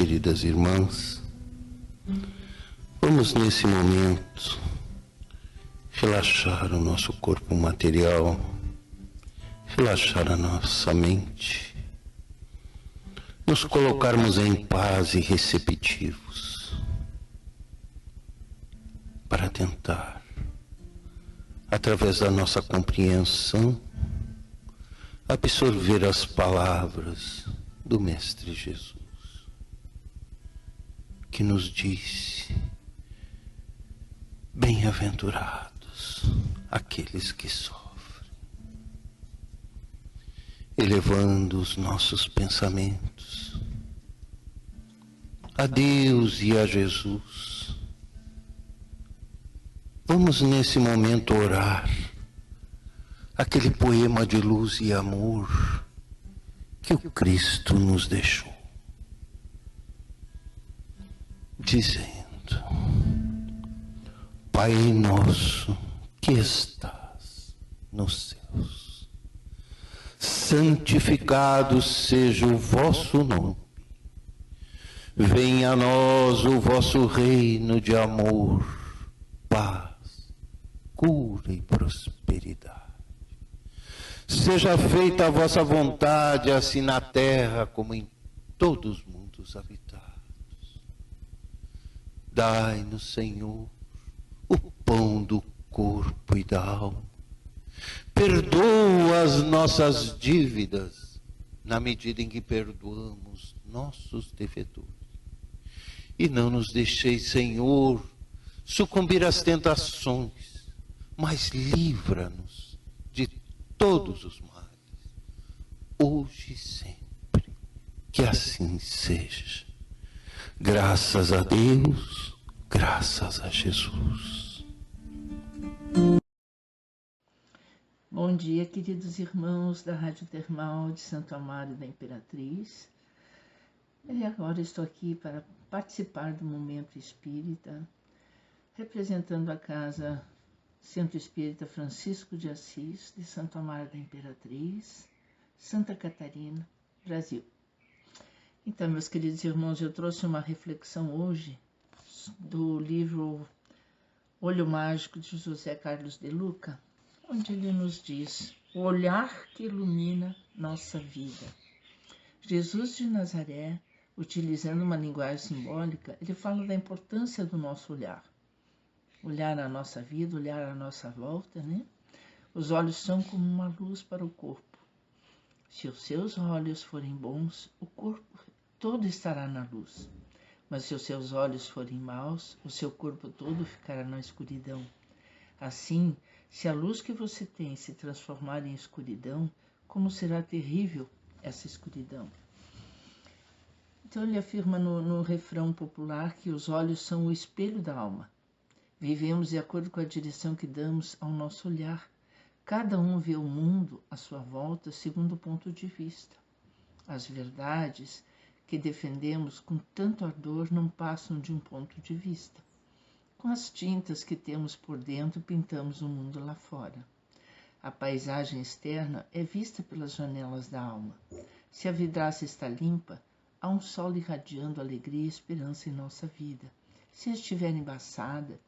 queridas irmãs, vamos nesse momento relaxar o nosso corpo material, relaxar a nossa mente, nos colocarmos em paz e receptivos para tentar, através da nossa compreensão, absorver as palavras do Mestre Jesus, que nos disse: bem-aventurados aqueles que sofrem, elevando os nossos pensamentos a Deus e a Jesus. Vamos nesse momento orar aquele poema de luz e amor que o Cristo nos deixou, dizendo: Pai nosso que estás nos céus, santificado seja o vosso nome. Venha a nós o vosso reino de amor, paz, cura e prosperidade. Seja feita a vossa vontade, assim na terra como em todos os mundos habitados. Dai-nos, Senhor, o pão do corpo e da alma. Perdoa as nossas dívidas, na medida em que perdoamos nossos devedores. E não nos deixeis, Senhor, sucumbir às tentações, mas livra-nos de todos os males, hoje e sempre. Que assim seja. Graças a Deus, graças a Jesus. Bom dia, queridos irmãos da Rádio Termal de Santo Amaro da Imperatriz. E agora estou aqui para participar do Momento Espírita, representando a Casa Centro Espírita Francisco de Assis, de Santo Amaro da Imperatriz, Santa Catarina, Brasil. Então, meus queridos irmãos, eu trouxe uma reflexão hoje do livro Olho Mágico de José Carlos de Luca, onde ele nos diz: o olhar que ilumina nossa vida. Jesus de Nazaré, utilizando uma linguagem simbólica, ele fala da importância do nosso olhar. Olhar a nossa vida, olhar a nossa volta, né? Os olhos são como uma luz para o corpo. Se os seus olhos forem bons, o corpo todo estará na luz. Mas se os seus olhos forem maus, o seu corpo todo ficará na escuridão. Assim, se a luz que você tem se transformar em escuridão, como será terrível essa escuridão? Então ele afirma no refrão popular que os olhos são o espelho da alma. Vivemos de acordo com a direção que damos ao nosso olhar. Cada um vê o mundo à sua volta segundo o ponto de vista. As verdades que defendemos com tanto ardor não passam de um ponto de vista. Com as tintas que temos por dentro, pintamos o mundo lá fora. A paisagem externa é vista pelas janelas da alma. Se a vidraça está limpa, há um sol irradiando alegria e esperança em nossa vida. Se estiver embaçada,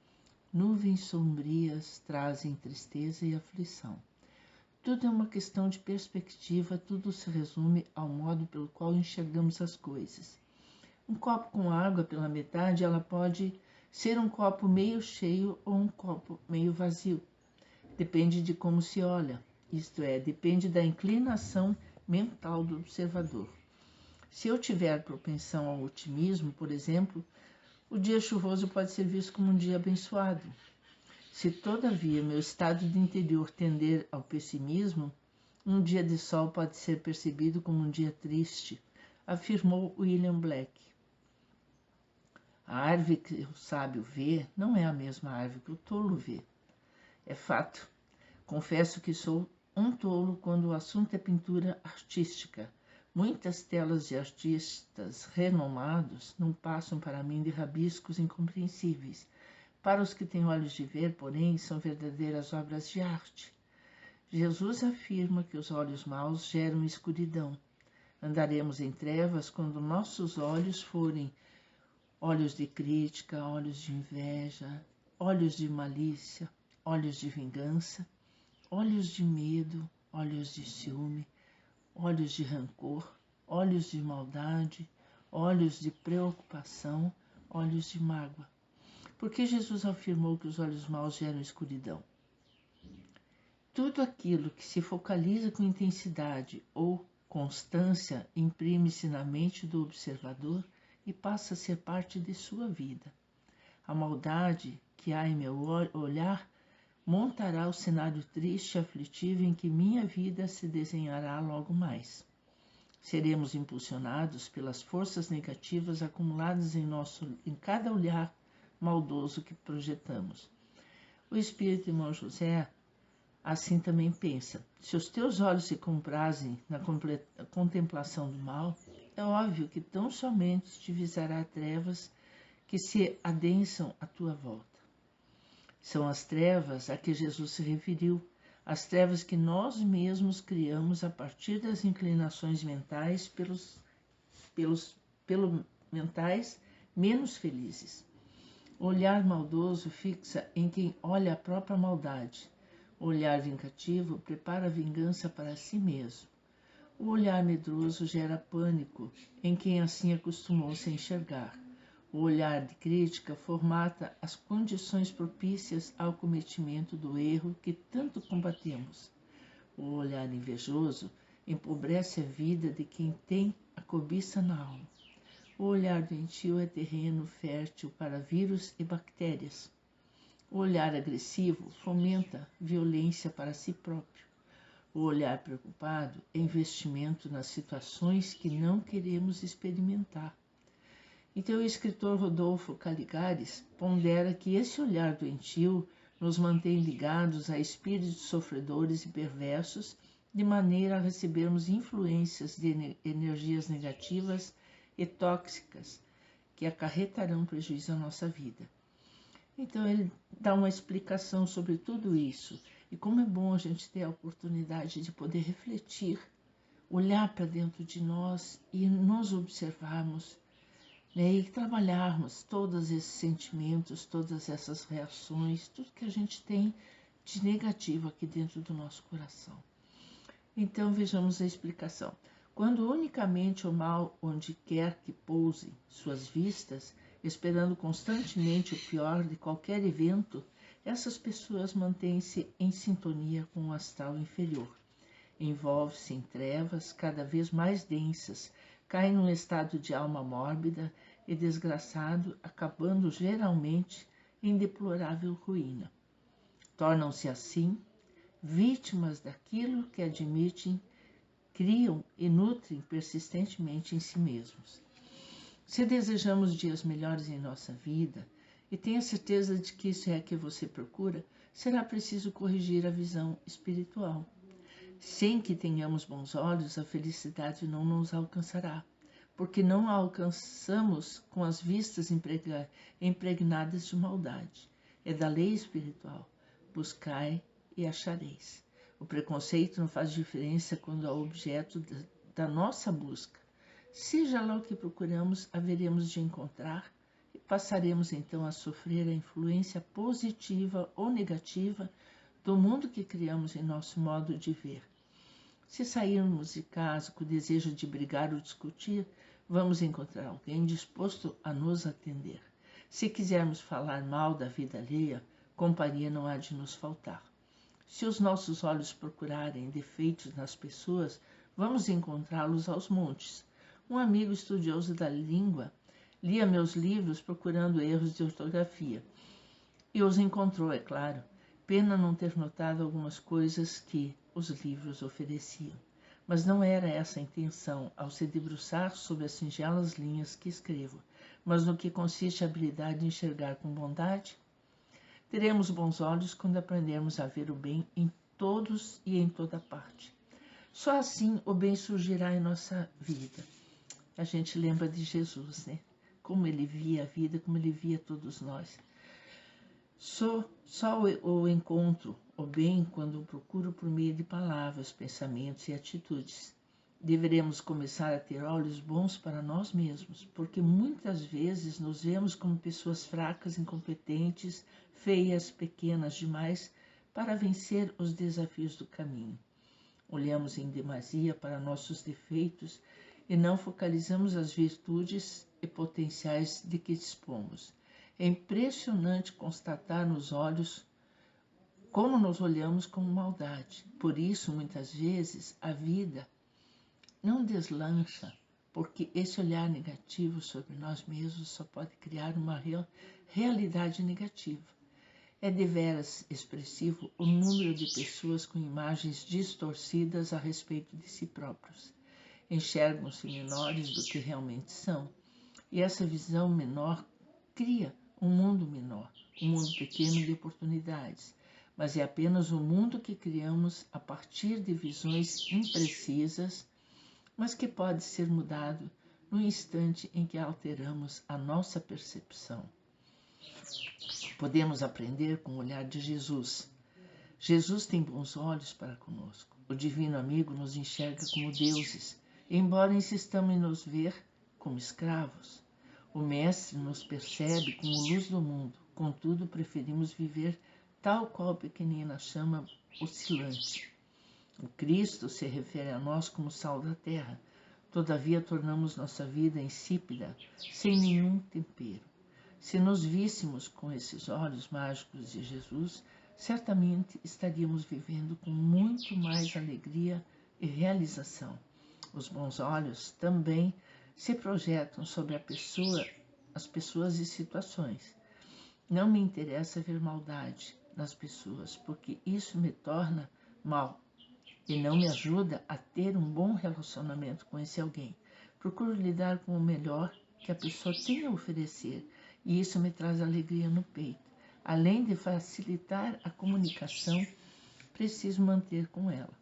nuvens sombrias trazem tristeza e aflição. Tudo é uma questão de perspectiva, tudo se resume ao modo pelo qual enxergamos as coisas. Um copo com água pela metade, ela pode ser um copo meio cheio ou um copo meio vazio. Depende de como se olha, isto é, depende da inclinação mental do observador. Se eu tiver propensão ao otimismo, por exemplo, o dia chuvoso pode ser visto como um dia abençoado. Se, todavia, meu estado de interior tender ao pessimismo, um dia de sol pode ser percebido como um dia triste, afirmou William Black. A árvore que o sábio vê não é a mesma árvore que o tolo vê. É fato. Confesso que sou um tolo quando o assunto é pintura artística. Muitas telas de artistas renomados não passam para mim de rabiscos incompreensíveis. Para os que têm olhos de ver, porém, são verdadeiras obras de arte. Jesus afirma que os olhos maus geram escuridão. Andaremos em trevas quando nossos olhos forem olhos de crítica, olhos de inveja, olhos de malícia, olhos de vingança, olhos de medo, olhos de ciúme, olhos de rancor, olhos de maldade, olhos de preocupação, olhos de mágoa. Porque Jesus afirmou que os olhos maus geram escuridão. Tudo aquilo que se focaliza com intensidade ou constância imprime-se na mente do observador e passa a ser parte de sua vida. A maldade que há em meu olhar montará o cenário triste e aflitivo em que minha vida se desenhará logo mais. Seremos impulsionados pelas forças negativas acumuladas em cada olhar maldoso que projetamos. O Espírito Irmão José assim também pensa: se os teus olhos se comprazem na contemplação do mal, é óbvio que tão somente te visará trevas que se adensam à tua volta. São as trevas a que Jesus se referiu, as trevas que nós mesmos criamos a partir das inclinações mentais mentais menos felizes. O olhar maldoso fixa em quem olha a própria maldade. O olhar vingativo prepara a vingança para si mesmo. O olhar medroso gera pânico em quem assim acostumou-se a enxergar. O olhar de crítica formata as condições propícias ao cometimento do erro que tanto combatemos. O olhar invejoso empobrece a vida de quem tem a cobiça na alma. O olhar doentio é terreno fértil para vírus e bactérias. O olhar agressivo fomenta violência para si próprio. O olhar preocupado é investimento nas situações que não queremos experimentar. Então o escritor Rodolfo Caligares pondera que esse olhar doentio nos mantém ligados a espíritos sofredores e perversos, de maneira a recebermos influências de energias negativas e tóxicas que acarretarão prejuízo à nossa vida. Então ele dá uma explicação sobre tudo isso e como é bom a gente ter a oportunidade de poder refletir, olhar para dentro de nós e nos observarmos, né, e trabalharmos todos esses sentimentos, todas essas reações, tudo que a gente tem de negativo aqui dentro do nosso coração. Então vejamos a explicação. Quando unicamente o mal onde quer que pouse suas vistas, esperando constantemente o pior de qualquer evento, essas pessoas mantêm-se em sintonia com o astral inferior. Envolve-se em trevas cada vez mais densas, caem num estado de alma mórbida e desgraçado, acabando geralmente em deplorável ruína. Tornam-se assim vítimas daquilo que admitem, criam e nutrem persistentemente em si mesmos. Se desejamos dias melhores em nossa vida, e tenha certeza de que isso é que você procura, será preciso corrigir a visão espiritual. Sem que tenhamos bons olhos, a felicidade não nos alcançará, porque não a alcançamos com as vistas impregnadas de maldade. É da lei espiritual: buscai e achareis. O preconceito não faz diferença quando é objeto da nossa busca. Seja lá o que procuramos, haveremos de encontrar e passaremos então a sofrer a influência positiva ou negativa do mundo que criamos em nosso modo de ver. Se sairmos de casa com o desejo de brigar ou discutir, vamos encontrar alguém disposto a nos atender. Se quisermos falar mal da vida alheia, companhia não há de nos faltar. Se os nossos olhos procurarem defeitos nas pessoas, vamos encontrá-los aos montes. Um amigo estudioso da língua lia meus livros procurando erros de ortografia. E os encontrou, é claro. Pena não ter notado algumas coisas que os livros ofereciam. Mas não era essa a intenção ao se debruçar sobre as singelas linhas que escrevo, mas no que consiste a habilidade de enxergar com bondade. Teremos bons olhos quando aprendermos a ver o bem em todos e em toda parte. Só assim o bem surgirá em nossa vida. A gente lembra de Jesus, né? Como ele via a vida, como ele via todos nós. Só o encontro, o bem, quando o procuro por meio de palavras, pensamentos e atitudes. Deveremos começar a ter olhos bons para nós mesmos, porque muitas vezes nos vemos como pessoas fracas, incompetentes, feias, pequenas demais para vencer os desafios do caminho. Olhamos em demasia para nossos defeitos e não focalizamos as virtudes e potenciais de que dispomos. É impressionante constatar nos olhos como nos olhamos com maldade. Por isso, muitas vezes, a vida não deslancha, porque esse olhar negativo sobre nós mesmos só pode criar uma realidade negativa. É deveras expressivo o número de pessoas com imagens distorcidas a respeito de si próprios. Enxergam-se menores do que realmente são, e essa visão menor cria um mundo menor, um mundo pequeno de oportunidades, mas é apenas o mundo que criamos a partir de visões imprecisas, mas que pode ser mudado no instante em que alteramos a nossa percepção. Podemos aprender com o olhar de Jesus. Jesus tem bons olhos para conosco. O divino amigo nos enxerga como deuses, embora insistamos em nos ver como escravos. O mestre nos percebe como luz do mundo, contudo preferimos viver tal qual pequenina chama oscilante. O Cristo se refere a nós como sal da terra, todavia tornamos nossa vida insípida, sem nenhum tempero. Se nos víssemos com esses olhos mágicos de Jesus, certamente estaríamos vivendo com muito mais alegria e realização. Os bons olhos também se projetam sobre as pessoas e situações. Não me interessa ver maldade nas pessoas, porque isso me torna mal e não me ajuda a ter um bom relacionamento com esse alguém. Procuro lidar com o melhor que a pessoa tem a oferecer, e isso me traz alegria no peito. Além de facilitar a comunicação, preciso manter com ela.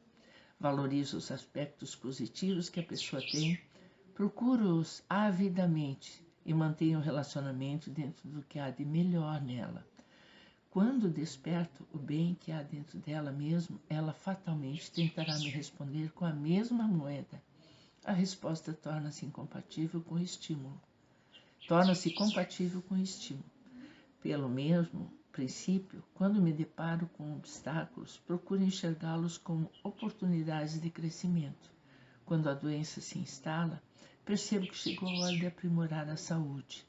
Valorizo os aspectos positivos que a pessoa tem, procuro-os avidamente e mantenho o relacionamento dentro do que há de melhor nela. Quando desperto o bem que há dentro dela mesmo, ela fatalmente tentará me responder com a mesma moeda. A resposta torna-se compatível com o estímulo. Pelo mesmo princípio, quando me deparo com obstáculos, procuro enxergá-los como oportunidades de crescimento. Quando a doença se instala, percebo que chegou a hora de aprimorar a saúde.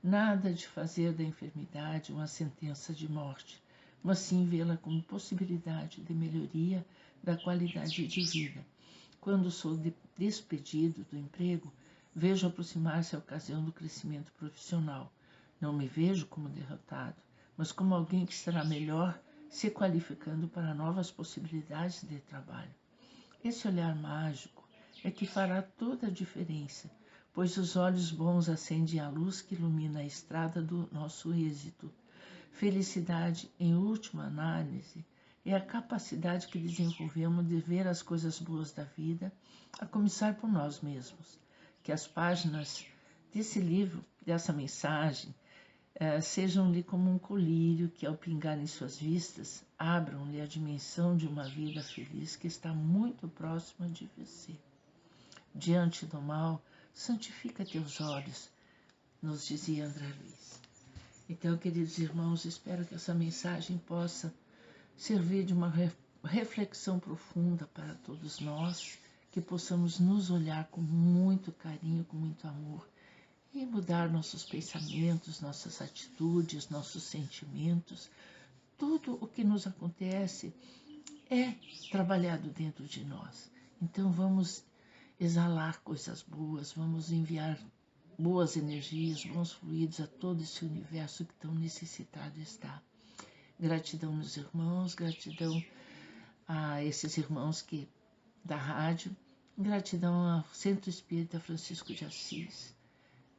Nada de fazer da enfermidade uma sentença de morte, mas sim vê-la como possibilidade de melhoria da qualidade de vida. Quando sou despedido do emprego, vejo aproximar-se a ocasião do crescimento profissional. Não me vejo como derrotado, mas como alguém que estará melhor se qualificando para novas possibilidades de trabalho. Esse olhar mágico é que fará toda a diferença, pois os olhos bons acendem a luz que ilumina a estrada do nosso êxito. Felicidade, em última análise, é a capacidade que desenvolvemos de ver as coisas boas da vida, a começar por nós mesmos. Que as páginas desse livro, dessa mensagem, sejam-lhe como um colírio que, ao pingar em suas vistas, abram-lhe a dimensão de uma vida feliz que está muito próxima de você. Diante do mal, santifica teus olhos, nos dizia André Luiz. Então, queridos irmãos, espero que essa mensagem possa servir de uma reflexão profunda para todos nós, que possamos nos olhar com muito carinho, com muito amor, e mudar nossos pensamentos, nossas atitudes, nossos sentimentos. Tudo o que nos acontece é trabalhado dentro de nós. Então vamos exalar coisas boas, vamos enviar boas energias, bons fluidos a todo esse universo que tão necessitado está. Gratidão meus irmãos, gratidão a esses irmãos da rádio, gratidão ao Centro Espírita Francisco de Assis,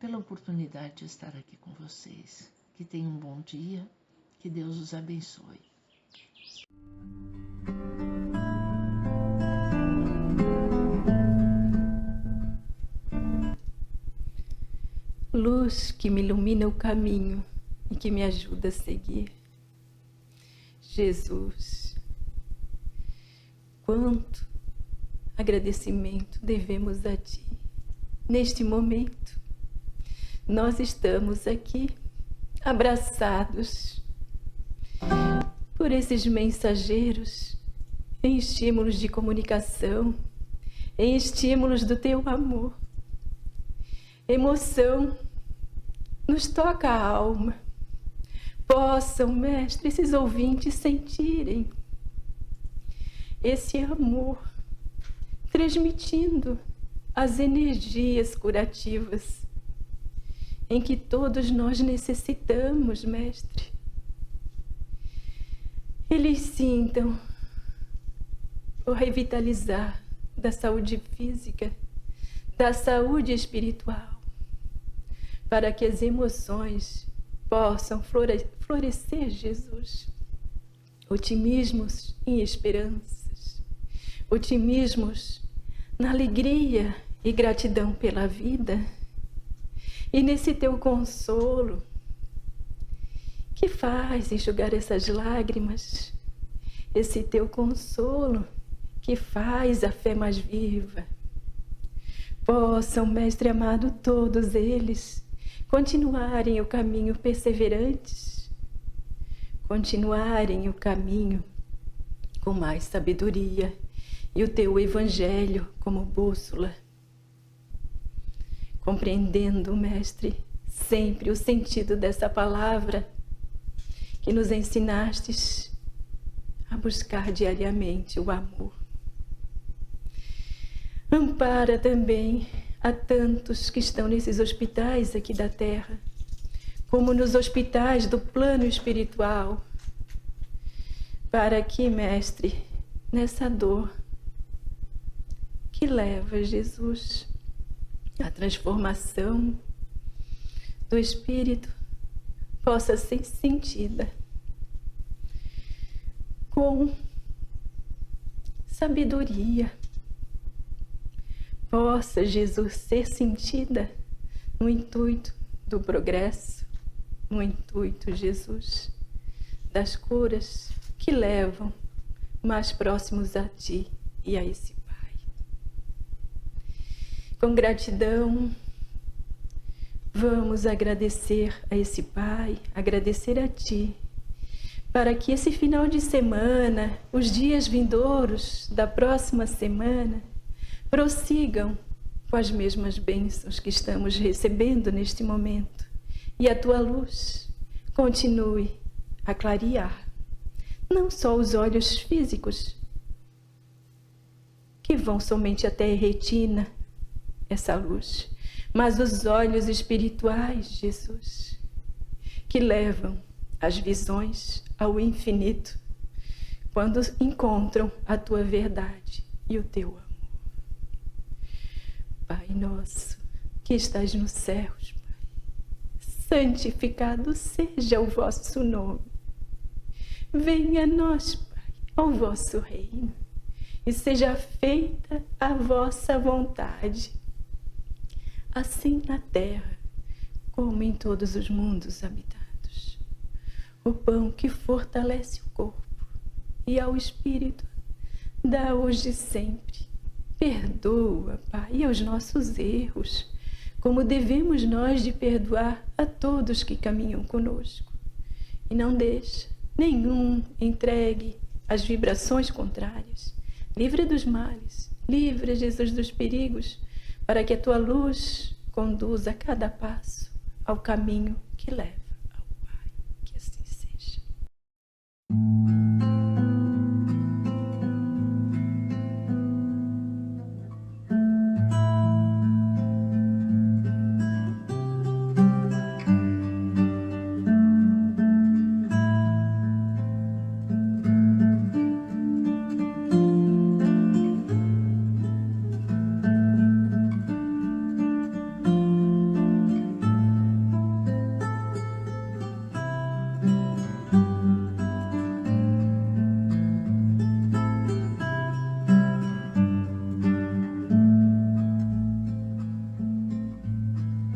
pela oportunidade de estar aqui com vocês. Que tenham um bom dia, que Deus os abençoe. Luz que me ilumina o caminho e que me ajuda a seguir. Jesus, quanto agradecimento devemos a Ti. Neste momento, nós estamos aqui abraçados por esses mensageiros em estímulos de comunicação, em estímulos do Teu amor. Emoção nos toca a alma. Possam, Mestre, esses ouvintes sentirem esse amor, transmitindo as energias curativas em que todos nós necessitamos, Mestre. Eles sintam o revitalizar da saúde física, da saúde espiritual, para que as emoções possam florescer, Jesus. Otimismos em esperanças, otimismos na alegria e gratidão pela vida. E nesse Teu consolo, que faz enxugar essas lágrimas, esse Teu consolo que faz a fé mais viva. Possam, Mestre amado, todos eles continuarem o caminho perseverantes, continuarem o caminho com mais sabedoria e o Teu Evangelho como bússola, compreendendo, Mestre, sempre o sentido dessa palavra que nos ensinastes a buscar diariamente o amor. Ampara também a tantos que estão nesses hospitais aqui da Terra, como nos hospitais do plano espiritual, para que, Mestre, nessa dor que leva, Jesus, a transformação do espírito possa ser sentida com sabedoria, possa, Jesus, ser sentida no intuito do progresso, no intuito, Jesus, das curas que levam mais próximos a Ti e a esse Pai. Com gratidão, vamos agradecer a esse Pai, agradecer a Ti, para que esse final de semana, os dias vindouros da próxima semana, prossigam com as mesmas bênçãos que estamos recebendo neste momento. E a Tua luz continue a clarear, não só os olhos físicos, que vão somente até a retina, essa luz, mas os olhos espirituais, Jesus, que levam as visões ao infinito, quando encontram a Tua verdade e o Teu amor. Pai nosso, que estás nos céus, Pai, santificado seja o vosso nome. Venha a nós, Pai, ao vosso reino, e seja feita a vossa vontade, assim na terra como em todos os mundos habitados. O pão que fortalece o corpo e ao espírito dá hoje e sempre. Perdoa, Pai, os nossos erros, como devemos nós de perdoar a todos que caminham conosco. E não deixa nenhum entregue às vibrações contrárias. Livra dos males, livra, Jesus, dos perigos, para que a Tua luz conduza a cada passo ao caminho que leva.